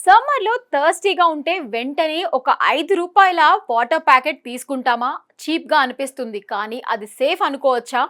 సమ్మర్‌లో థర్స్టీగా ఉంటే వెంటనే ఒక రూ. 5 వాటర్ ప్యాకెట్ తీసుకుంటామా? చీప్‌గా అనిపిస్తుంది. కానీ అది సేఫ్ అనుకోవచ్చా?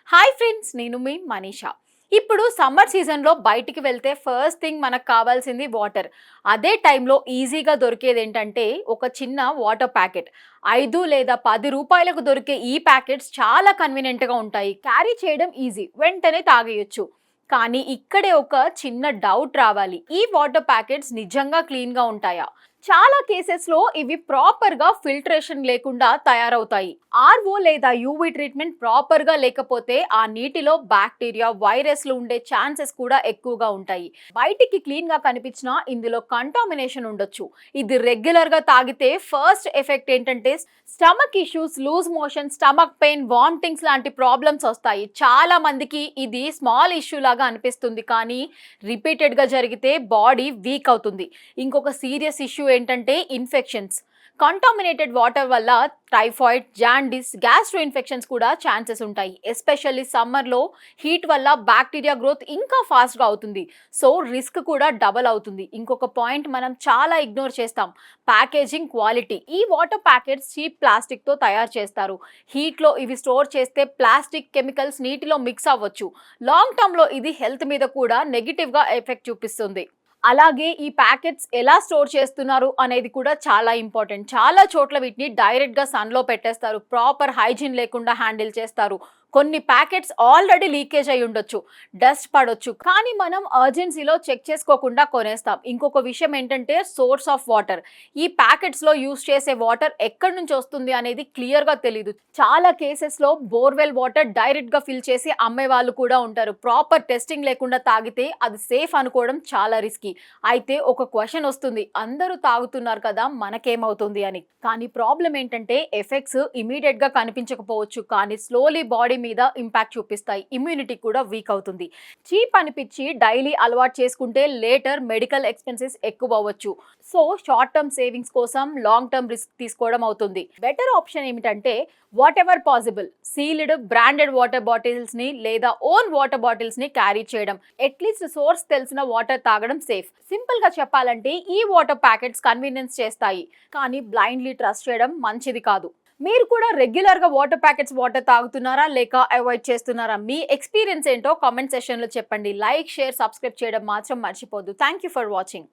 Hi friends! నేను మీ మనీషా. ఇప్పుడు సమ్మర్ సీజన్‌లో బయటికి వెళ్తే ఫస్ట్ థింగ్ మనకు కావాల్సింది వాటర్. అదే టైంలో ఈజీగా దొరికేదేంటంటే ఒక చిన్న వాటర్ ప్యాకెట్. 5 లేదా రూ. 10కు దొరికే ఈ ప్యాకెట్స్ చాలా కన్వీనియంట్‌గా ఉంటాయి. క్యారీ చేయడం ఈజీ. వెంటనే తాగేయొచ్చు. కానీ ఇక్కడే ఒక చిన్న డౌట్ రావాలి. ఈ వాటర్ ప్యాకెట్స్ నిజంగా క్లీన్‌గా ఉంటాయా? చాలా కేసెస్‌లో ఇవి ప్రాపర్‌గా ఫిల్టరేషన్ లేకుండా తయారవుతాయి. ఆర్‌ఓ లేదా యూవీ ట్రీట్మెంట్ ప్రాపర్‌గా లేకపోతే ఆ నీటిలో బాక్టీరియా, వైరస్‌లు ఉండే ఛాన్సెస్ కూడా ఎక్కువగా ఉంటాయి. బయటికి క్లీన్‌గా కనిపించినా ఇందులో కంటామినేషన్ ఉండొచ్చు. ఇది రెగ్యులర్‌గా తాగితే ఫస్ట్ ఎఫెక్ట్ ఏంటంటే stomach issues, loose motion, stomach pain, vomitings లాంటి ప్రాబ్లమ్స్ వస్తాయి. చాలా మందికి ఇది స్మాల్ ఇష్యూ లాగా అనిపిస్తుంది. కానీ రిపీటెడ్‌గా జరిగితే బాడీ వీక్ అవుతుంది. ఇంకొక సీరియస్ ఇష్యూ ఏంటంటే ఇన్ఫెక్షన్స్. కంటామినేటెడ్ వాటర్ వల్ల టైఫాయిడ్, జాండిస్, గ్యాస్ట్రో ఇన్ఫెక్షన్స్ కూడా ఛాన్సెస్ ఉంటాయి. ఎస్పెషల్లీ సమ్మర్లో హీట్ వల్ల బ్యాక్టీరియా గ్రోత్ ఇంకా ఫాస్ట్గా అవుతుంది. సో రిస్క్ కూడా డబల్ అవుతుంది. ఇంకొక పాయింట్ మనం చాలా ఇగ్నోర్ చేస్తాం, ప్యాకేజింగ్ క్వాలిటీ. ఈ వాటర్ ప్యాకెట్స్ చీప్ ప్లాస్టిక్తో తయారు చేస్తారు. హీట్లో ఇవి స్టోర్ చేస్తే ప్లాస్టిక్ కెమికల్స్ నీటిలో మిక్స్ అవ్వచ్చు. లాంగ్ టర్మ్లో ఇది హెల్త్ మీద కూడా నెగిటివ్గా ఎఫెక్ట్ చూపిస్తుంది. అలాగే ఈ ప్యాకెట్స్ ఎలా స్టోర్ చేస్తున్నారు అనేది కూడా చాలా ఇంపార్టెంట్. చాలా చోట్ల వీటిని డైరెక్ట్‌గా సన్‌లో పెట్టేస్తారు. ప్రాపర్ హైజీన్ లేకుండా హ్యాండిల్ చేస్తారు. కొన్ని ప్యాకెట్స్ ఆల్రెడీ లీకేజ్ అయి ఉండొచ్చు, డస్ట్ పడొచ్చు. కానీ మనం అర్జెన్సీలో చెక్ చేసుకోకుండా కొనేస్తాం. ఇంకొక విషయం ఏంటంటే సోర్స్ ఆఫ్ వాటర్. ఈ ప్యాకెట్స్‌లో యూజ్ చేసే వాటర్ ఎక్కడి నుంచి వస్తుంది అనేది క్లియర్‌గా తెలీదు. చాలా కేసెస్‌లో బోర్‌వెల్ వాటర్ డైరెక్ట్‌గా ఫిల్ చేసి అమ్మే వాళ్ళు కూడా ఉంటారు. ప్రాపర్ టెస్టింగ్ లేకుండా తాగితే అది సేఫ్ అనుకోవడం చాలా రిస్కీ. అయితే ఒక క్వశ్చన్ వస్తుంది, అందరూ తాగుతున్నారు కదా మనకేమవుతుంది అని. కానీ ప్రాబ్లం ఏంటంటే ఎఫెక్ట్స్ ఇమీడియట్‌గా కనిపించకపోవచ్చు. కానీ స్లోలీ బాడీ మీద ఇంపాక్ట్ చూపిస్తాయి. ఇమ్యూనిటీ కూడా వీక్ అవుతుంది. చీప్ అనిపించి డైలీ అలవాటు చేసుకుంటే లేటర్ మెడికల్ ఎక్స్పెన్సెస్ ఎక్కువ అవ్వచ్చు. సో షార్ట్ టర్మ్ సేవింగ్స్ కోసం లాంగ్ టర్మ్ రిస్క్ తీసుకోవడం అవుతుంది. బెటర్ ఆప్షన్ ఏమిటంటే what ever possible sealed branded water bottles ని లేదా ఓన్ వాటర్ బాటిల్స్ ని క్యారీ చేయడం. అట్లీస్ట్ సోర్స్ తెలిసిన వాటర్ తాగడం సేఫ్. సింపుల్ గా చెప్పాలంటే ఈ వాటర్ ప్యాకెట్స్ కన్వీనియన్స్ చేస్తాయి, కానీ బ్లైండ్లీ ట్రస్ట్ చేయడం మంచిది కాదు. మీరు కూడా రెగ్యులర్‌గా వాటర్ ప్యాకెట్స్ వాటర్ తాగుతున్నారా? లేక అవాయిడ్ చేస్తున్నారా? మీ ఎక్స్‌పీరియన్స్ ఏంటో కామెంట్ సెక్షన్‌లో చెప్పండి. లైక్, షేర్, సబ్స్క్రైబ్ చేయడం మాత్రం మర్చిపోద్దు. Thank you for watching.